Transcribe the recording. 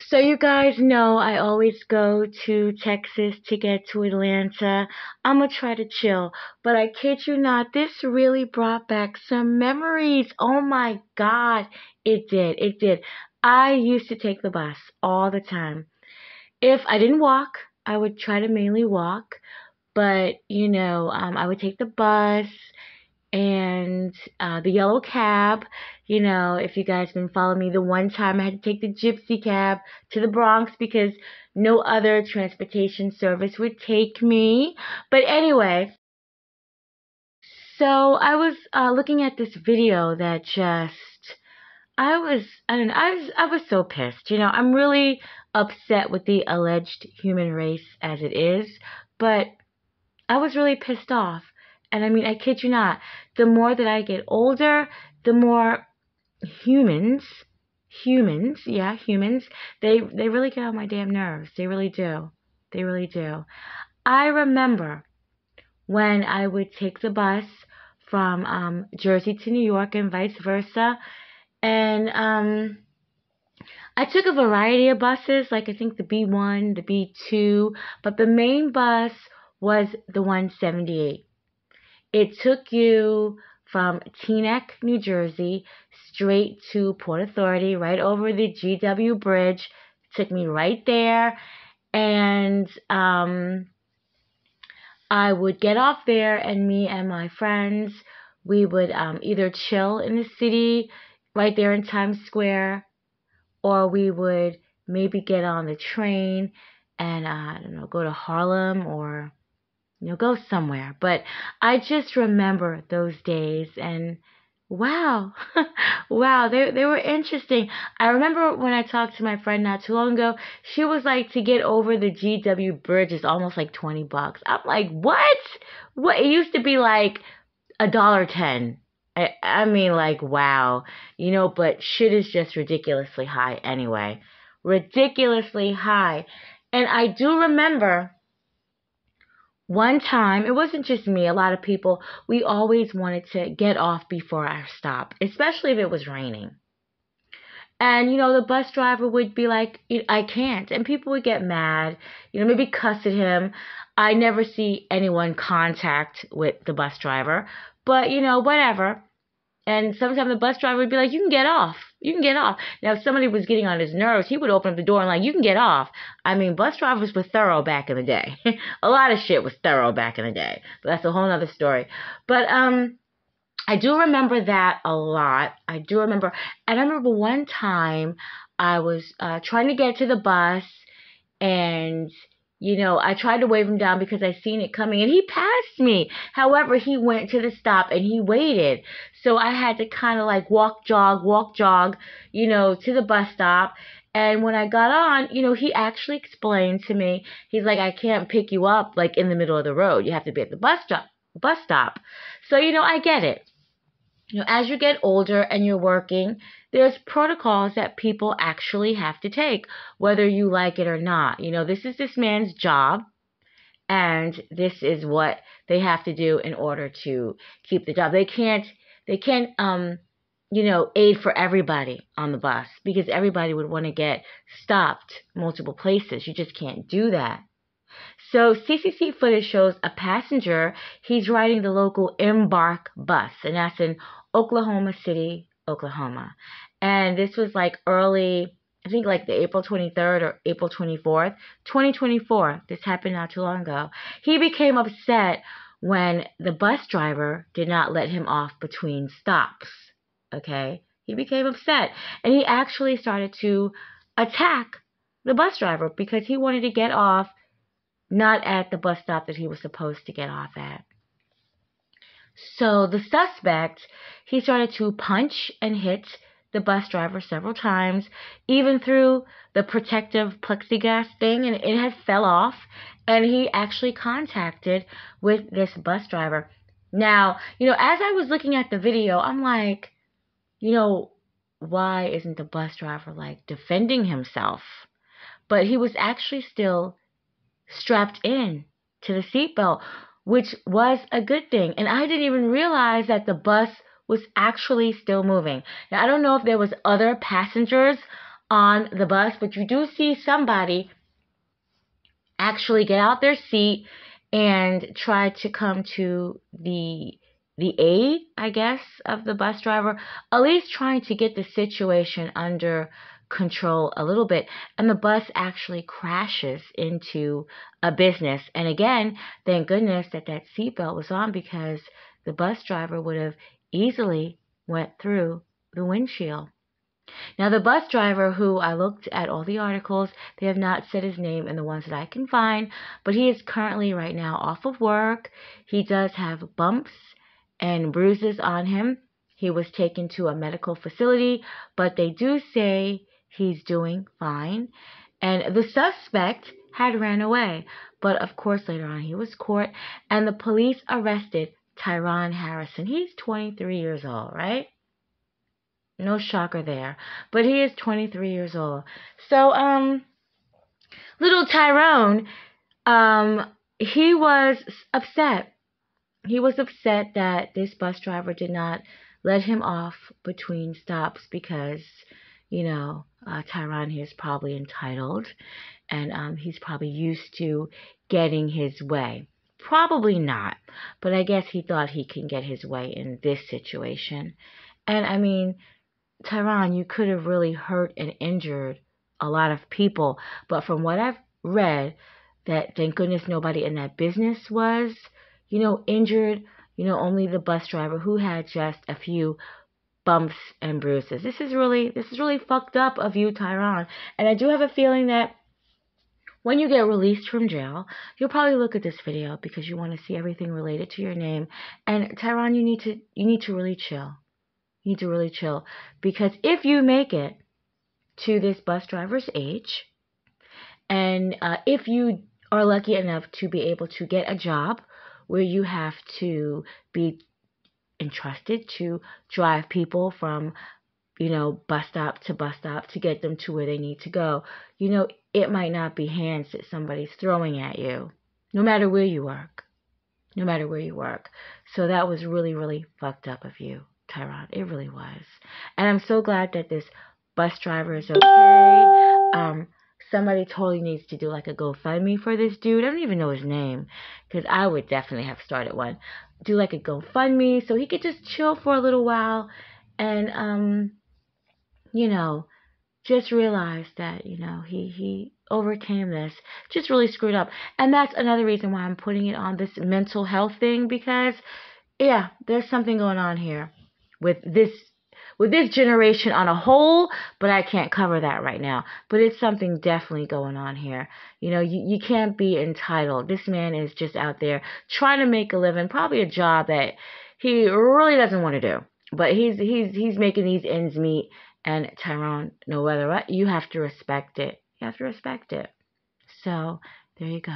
So you guys know I always go to Texas to get to Atlanta. I'm gonna try to chill, but I kid you not, this really brought back some memories. Oh my God, it did. It did. I used to take the bus all the time. If I didn't walk, I would try to mainly walk, but I would take the bus and the yellow cab. If you guys been following me, the one time I had to take the gypsy cab to the Bronx because no other transportation service would take me. But anyway, so I was looking at this video that I don't know, I was so pissed. I'm really upset with the alleged human race as it is, but I was really pissed off. And I mean, I kid you not, the more that I get older, the more humans, yeah, humans, they really get on my damn nerves. They really do. They really do. I remember when I would take the bus from Jersey to New York and vice versa. And I took a variety of buses, like I think the B1, the B2, but the main bus was the 178. It took you from Teaneck, New Jersey, straight to Port Authority, right over the GW Bridge. It took me right there, and I would get off there, and me and my friends, we would either chill in the city, right there in Times Square, or we would maybe get on the train and I don't know, go to Harlem or go somewhere. But I just remember those days, and wow, wow, they were interesting. I remember when I talked to my friend not too long ago, she was like, to get over the GW Bridge is almost like $20. I'm like, what? What? It used to be like $1.10. I mean, like, wow, but shit is just ridiculously high anyway. Ridiculously high. And I do remember one time, it wasn't just me, a lot of people, we always wanted to get off before our stop, especially if it was raining. And, the bus driver would be like, I can't. And people would get mad, maybe cuss at him. I never see anyone contact with the bus driver, but, whatever. And sometimes the bus driver would be like, you can get off. You can get off. Now, if somebody was getting on his nerves, he would open up the door and like, you can get off. I mean, bus drivers were thorough back in the day. A lot of shit was thorough back in the day. But that's a whole other story. But I do remember that a lot. I do remember. And I remember one time I was trying to get to the bus, and I tried to wave him down because I seen it coming, and he passed me. However, he went to the stop and he waited. So I had to kind of like walk, jog, to the bus stop. And when I got on, he actually explained to me, he's like, I can't pick you up like in the middle of the road. You have to be at the bus stop. So, I get it. As you get older and you're working, there's protocols that people actually have to take, whether you like it or not. This is this man's job, and this is what they have to do in order to keep the job. They can't aid for everybody on the bus, because everybody would want to get stopped multiple places. You just can't do that. So CCC footage shows a passenger. He's riding the local Embark bus, and that's in Oklahoma City, Oklahoma. And this was like early, I think like the April 23rd or April 24th, 2024. This happened not too long ago. He became upset when the bus driver did not let him off between stops. Okay? He became upset, and he actually started to attack the bus driver because he wanted to get off not at the bus stop that he was supposed to get off at. So the suspect, he started to punch and hit the bus driver several times, even through the protective plexiglass thing, and it had fell off, and he actually contacted with this bus driver. Now, as I was looking at the video, I'm like, why isn't the bus driver like defending himself? But he was actually still strapped in to the seatbelt, which was a good thing. And I didn't even realize that the bus was actually still moving. Now, I don't know if there was other passengers on the bus, but you do see somebody actually get out their seat and try to come to the aid, I guess, of the bus driver, at least trying to get the situation under control a little bit. And the bus actually crashes into a business. And again, thank goodness that that seatbelt was on, because the bus driver would have easily went through the windshield. Now, the bus driver, who I looked at all the articles, they have not said his name in the ones that I can find, but he is currently right now off of work. He does have bumps and bruises on him. He was taken to a medical facility, but they do say he's doing fine. And the suspect had ran away, but of course later on he was caught, and the police arrested Tihron Harrison. He's 23 years old, right? No shocker there. But he is 23 years old. So, little Tyrone, he was upset. He was upset that this bus driver did not let him off between stops because, Tyrone here is probably entitled, and he's probably used to getting his way. Probably not, but I guess he thought he can get his way in this situation. And I mean, Tyrone, you could have really hurt and injured a lot of people. But from what I've read, that thank goodness nobody in that business was, injured, only the bus driver, who had just a few bumps and bruises. This is really fucked up of you, Tyrone. And I do have a feeling that when you get released from jail, you'll probably look at this video because you want to see everything related to your name. And Tyrone, you need to really chill. You need to really chill, because if you make it to this bus driver's age, and if you are lucky enough to be able to get a job where you have to be entrusted to drive people from, bus stop to bus stop to get them to where they need to go, it might not be hands that somebody's throwing at you, no matter where you work. No matter where you work. So that was really, really fucked up of you, Tyrone. It really was. And I'm so glad that this bus driver is okay. Somebody totally needs to do like a GoFundMe for this dude. I don't even know his name, because I would definitely have started one. Do like a GoFundMe so he could just chill for a little while and, just realize that, he overcame this. Just really screwed up. And that's another reason why I'm putting it on this mental health thing, because yeah, there's something going on here with this generation on a whole, but I can't cover that right now. But it's something definitely going on here. You can't be entitled. This man is just out there trying to make a living, probably a job that he really doesn't want to do. But he's making these ends meet, and Tyrone, no matter what, you have to respect it. You have to respect it. So, there you go.